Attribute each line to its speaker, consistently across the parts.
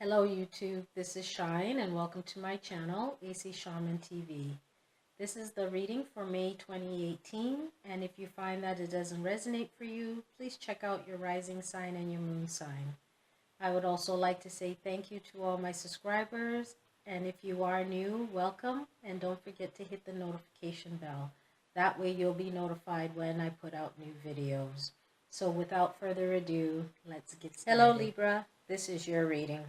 Speaker 1: Hello YouTube, this is Shine and welcome to my channel, AC Shaman TV. This is the reading for May 2018, and if you find that it doesn't resonate for you, please check out your rising sign and your moon sign. I would also like to say thank you to all my subscribers, and if you are new, welcome, and don't forget to hit the notification bell. That way you'll be notified when I put out new videos. So without further ado, let's get started. Hello Libra, this is your reading.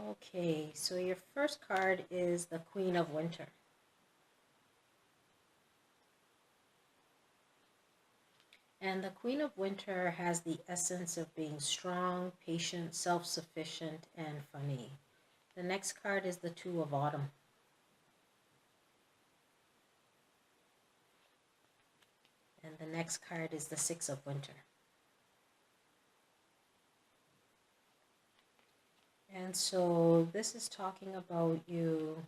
Speaker 1: Okay, so your first card is the Queen of Winter. And the Queen of Winter has the essence of being strong, patient, self-sufficient, and funny. The next card is the Two of Autumn. And the next card is the Six of Winter. And so this is talking about you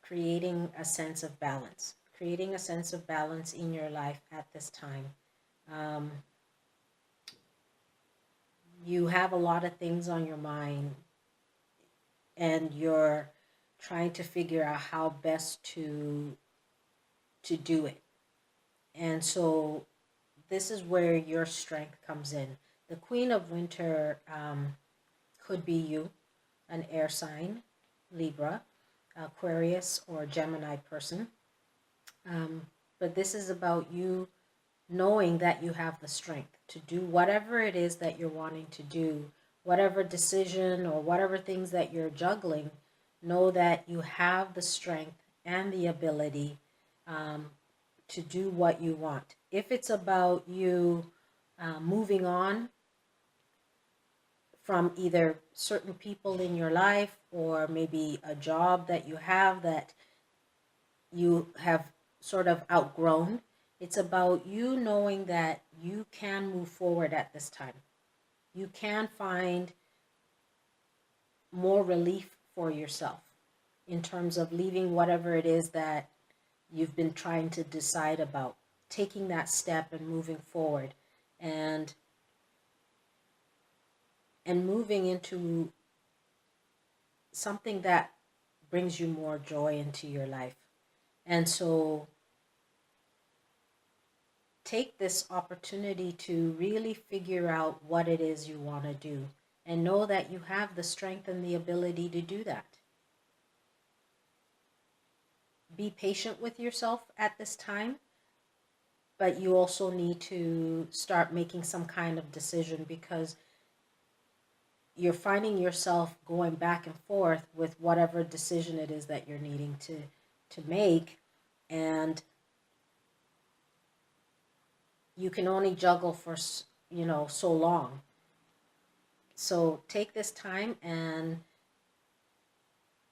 Speaker 1: creating a sense of balance. Creating a sense of balance in your life at this time. You have a lot of things on your mind and you're trying to figure out how best to do it. And so this is where your strength comes in. The Queen of Winter could be you, an air sign, Libra, Aquarius, or Gemini person. But this is about you knowing that you have the strength to do whatever it is that you're wanting to do, whatever decision or whatever things that you're juggling. Know that you have the strength and the ability to do what you want. If it's about you moving on from either certain people in your life or maybe a job that you have that you have sort of outgrown, it's about you knowing that you can move forward at this time. You can find more relief for yourself in terms of leaving whatever it is that you've been trying to decide about, taking that step and moving forward and moving into something that brings you more joy into your life. And so take this opportunity to really figure out what it is you want to do and know that you have the strength and the ability to do that. Be patient with yourself at this time, but you also need to start making some kind of decision because you're finding yourself going back and forth with whatever decision it is that you're needing to make, and you can only juggle for so long. So take this time and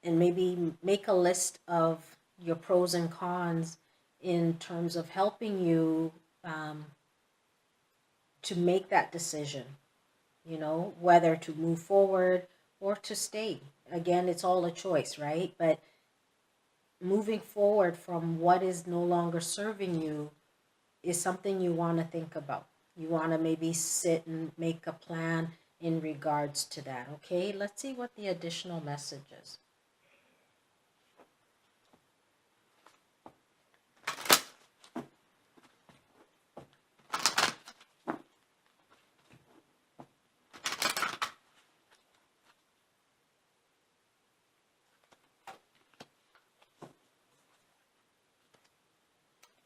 Speaker 1: maybe make a list of your pros and cons in terms of helping you to make that decision, whether to move forward or to stay. Again, it's all a choice, right? But moving forward from what is no longer serving you is something you want to think about. You want to maybe sit and make a plan in regards to that. Okay, let's see what the additional message is.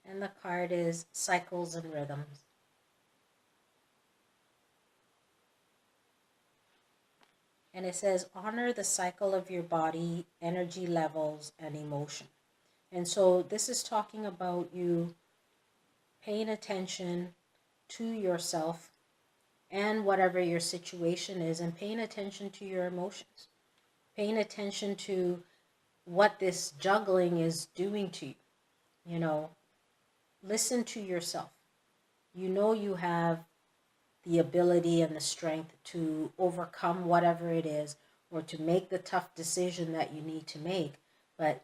Speaker 1: And the card is Cycles and Rhythms. And it says, honor the cycle of your body, energy levels, and emotion. And so this is talking about you paying attention to yourself and whatever your situation is, and paying attention to your emotions, paying attention to what this juggling is doing to you. You know, listen to yourself. You know you have the ability and the strength to overcome whatever it is, or to make the tough decision that you need to make. But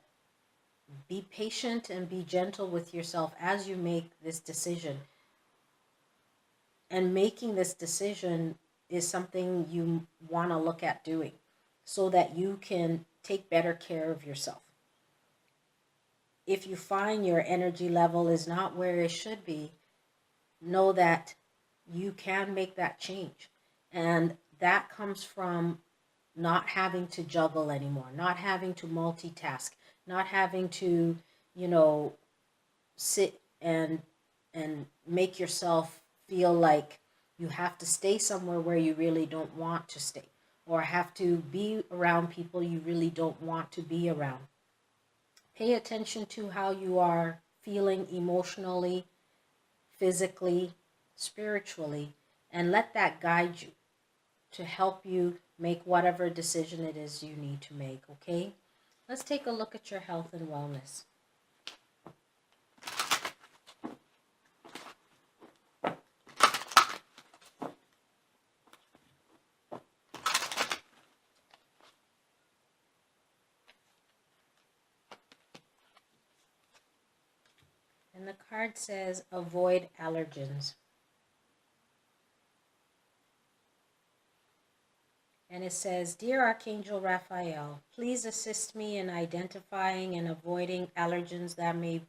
Speaker 1: be patient and be gentle with yourself as you make this decision. And making this decision is something you want to look at doing so that you can take better care of yourself. If you find your energy level is not where it should be, know that you can make that change. And that comes from not having to juggle anymore, not having to multitask, not having to, sit and make yourself feel like you have to stay somewhere where you really don't want to stay, or have to be around people you really don't want to be around. Pay attention to how you are feeling emotionally, physically, spiritually, and let that guide you to help you make whatever decision it is you need to make, okay? Let's take a look at your health and wellness. And the card says, avoid allergens. And it says, Dear Archangel Raphael, please assist me in identifying and avoiding allergens that may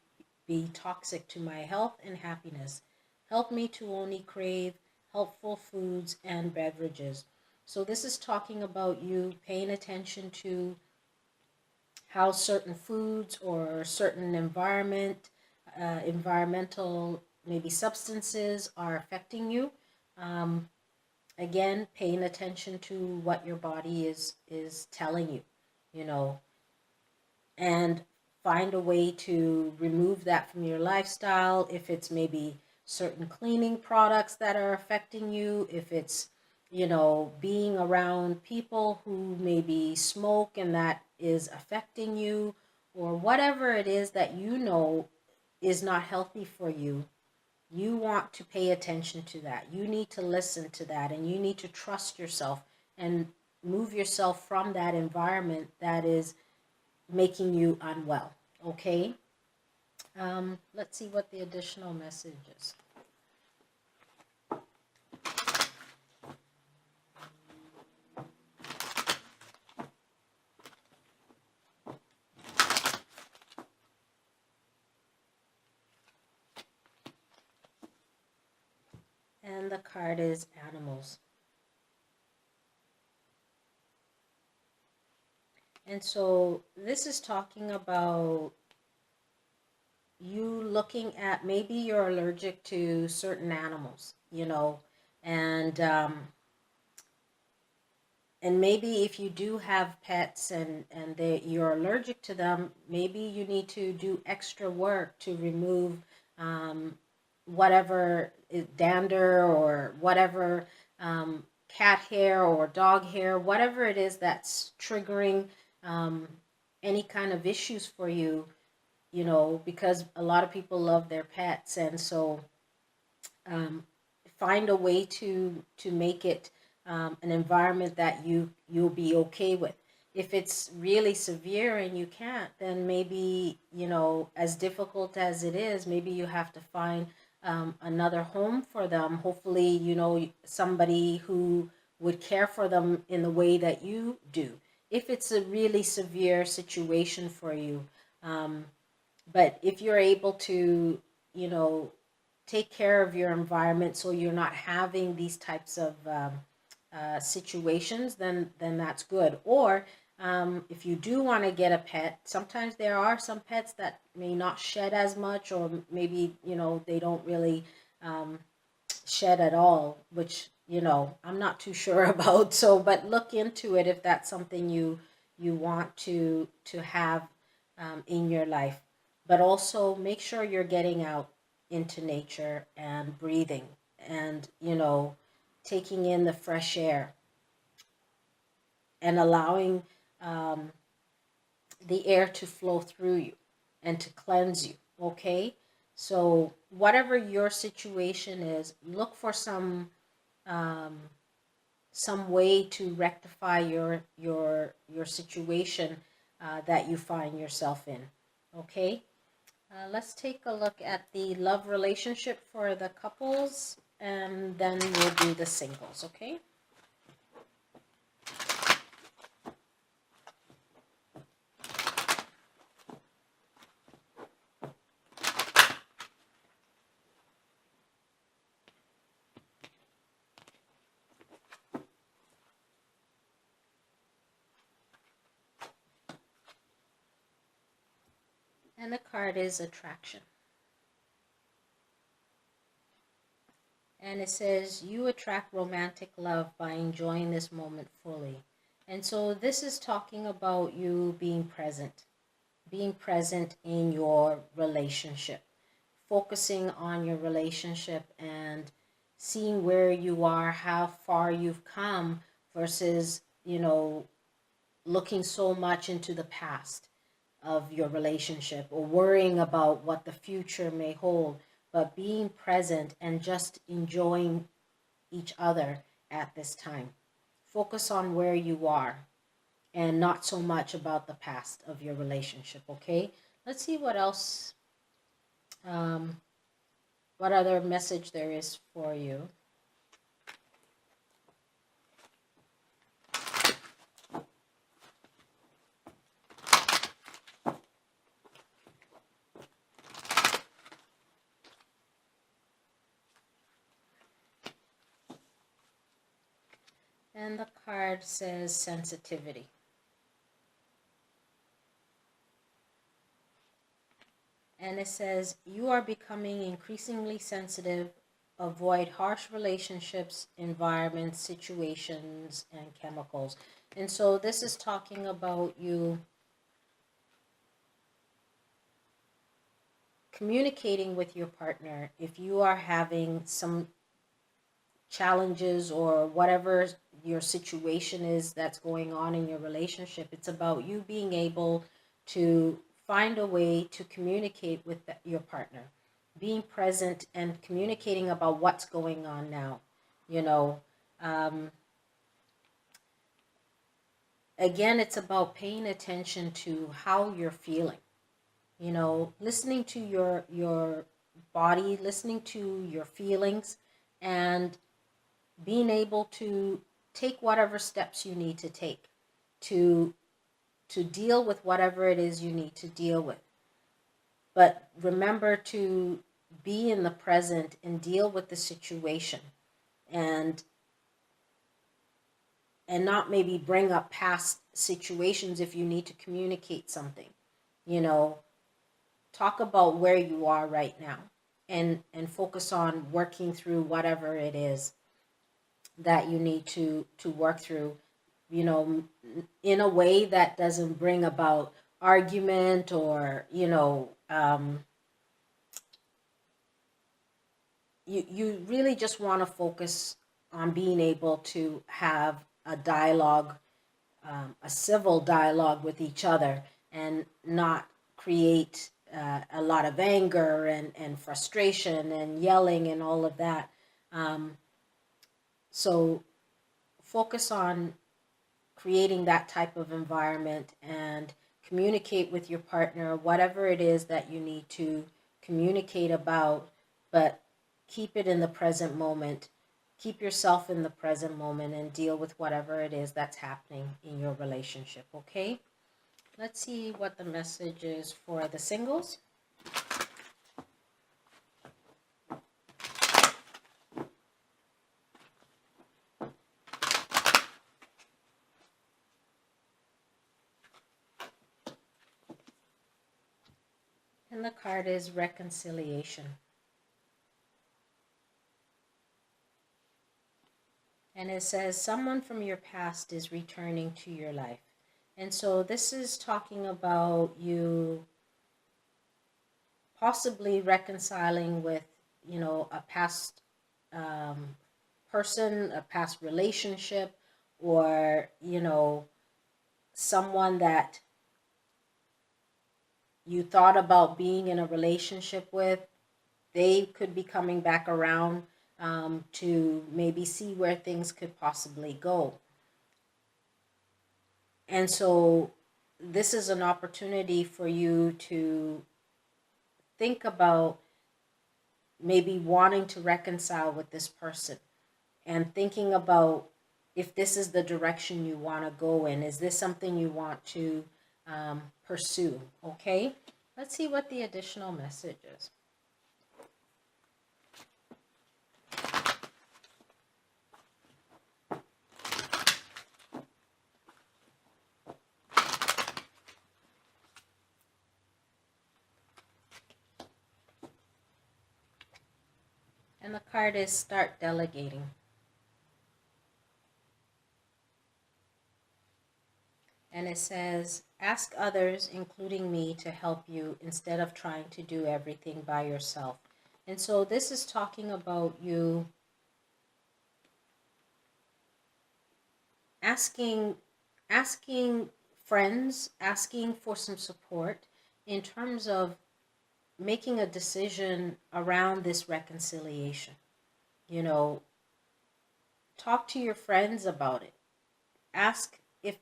Speaker 1: be toxic to my health and happiness. Help me to only crave helpful foods and beverages. So this is talking about you paying attention to how certain foods or certain environmental maybe substances are affecting you. Again, paying attention to what your body is telling you, and find a way to remove that from your lifestyle. If it's maybe certain cleaning products that are affecting you, if it's, being around people who maybe smoke and that is affecting you, or whatever it is that is not healthy for you. You want to pay attention to that. You need to listen to that, and you need to trust yourself and move yourself from that environment that is making you unwell, okay? Let's see what the additional message is. And the card is animals. And so this is talking about you looking at, maybe you're allergic to certain animals, and maybe if you do have pets and you're allergic to them, maybe you need to do extra work to remove whatever dander or whatever cat hair or dog hair, whatever it is that's triggering any kind of issues for you, because a lot of people love their pets. And so find a way to make it an environment that you'll be okay with. If it's really severe and you can't, then maybe, as difficult as it is, maybe you have to find another home for them. Hopefully, somebody who would care for them in the way that you do, if it's a really severe situation for you. But if you're able to, take care of your environment so you're not having these types of situations, then that's good. Or if you do want to get a pet, sometimes there are some pets that may not shed as much, or maybe, they don't really shed at all, which, I'm not too sure about. So, but look into it if that's something you want to have in your life. But also make sure you're getting out into nature and breathing and, taking in the fresh air and allowing the air to flow through you and to cleanse you. Okay, so whatever your situation is, look for some way to rectify your situation that you find yourself in. Okay, let's take a look at the love relationship for the couples, and then we'll do the singles. Okay. And the card is attraction. And it says, you attract romantic love by enjoying this moment fully. And so this is talking about you being present in your relationship, focusing on your relationship and seeing where you are, how far you've come, versus, looking so much into the past of your relationship or worrying about what the future may hold, but being present and just enjoying each other at this time. Focus on where you are and not so much about the past of your relationship. Okay, let's see what else, what other message there is for you. And the card says sensitivity. And it says, you are becoming increasingly sensitive. Avoid harsh relationships, environments, situations, and chemicals. And so this is talking about you communicating with your partner. If you are having some challenges or whatever your situation is that's going on in your relationship, it's about you being able to find a way to communicate with your partner, being present and communicating about what's going on now. Again, it's about paying attention to how you're feeling, listening to your body, listening to your feelings, and being able to take whatever steps you need to take to deal with whatever it is you need to deal with. But remember to be in the present and deal with the situation, and not maybe bring up past situations if you need to communicate something. Talk about where you are right now, and focus on working through whatever it is that you need to work through, in a way that doesn't bring about argument, or you really just want to focus on being able to have a dialogue, a civil dialogue with each other, and not create a lot of anger and frustration and yelling and all of that. So focus on creating that type of environment and communicate with your partner, whatever it is that you need to communicate about, but keep it in the present moment. Keep yourself in the present moment and deal with whatever it is that's happening in your relationship, okay? Let's see what the message is for the singles. And the card is reconciliation. And it says, someone from your past is returning to your life. And so this is talking about you possibly reconciling with, a past person, a past relationship, or, someone that you thought about being in a relationship with. They could be coming back around to maybe see where things could possibly go. And so this is an opportunity for you to think about maybe wanting to reconcile with this person and thinking about if this is the direction you want to go in. Is this something you want to pursue? Okay, let's see what the additional message is. And the card is start delegating. And it says, ask others, including me, to help you instead of trying to do everything by yourself. And so this is talking about you asking friends, asking for some support in terms of making a decision around this reconciliation. Talk to your friends about it. Ask if,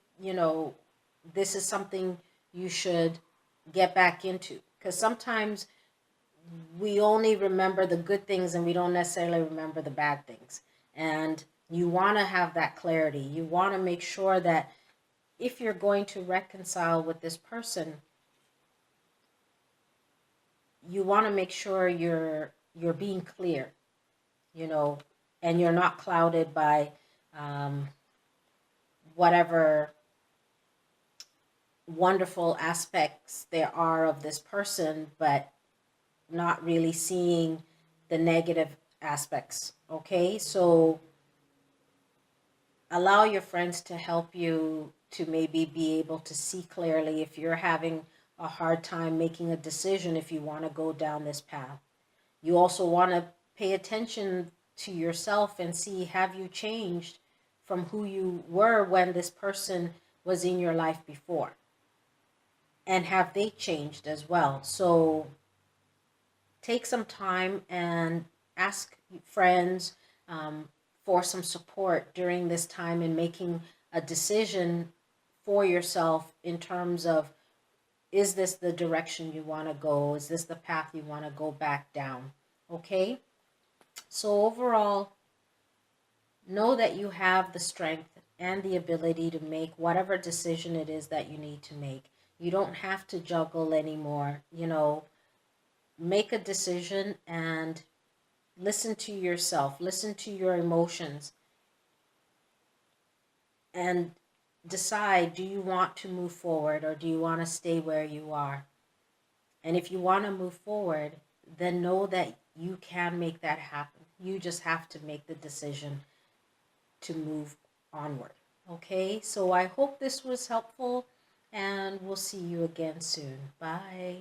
Speaker 1: this is something you should get back into. Because sometimes we only remember the good things and we don't necessarily remember the bad things. And you want to have that clarity. You want to make sure that if you're going to reconcile with this person, you want to make sure you're being clear, and you're not clouded by whatever wonderful aspects there are of this person, but not really seeing the negative aspects. Okay, so allow your friends to help you to maybe be able to see clearly if you're having a hard time making a decision if you want to go down this path. You also want to pay attention to yourself and see, have you changed from who you were when this person was in your life before? And have they changed as well? So take some time and ask friends for some support during this time in making a decision for yourself in terms of, is this the direction you want to go? Is this the path you want to go back down? Okay? So overall, know that you have the strength and the ability to make whatever decision it is that you need to make. You don't have to juggle anymore. Make a decision and listen to yourself, listen to your emotions, and decide, do you want to move forward or do you want to stay where you are? And if you want to move forward, then know that you can make that happen. You just have to make the decision to move onward. Okay, so I hope this was helpful, and we'll see you again soon. Bye.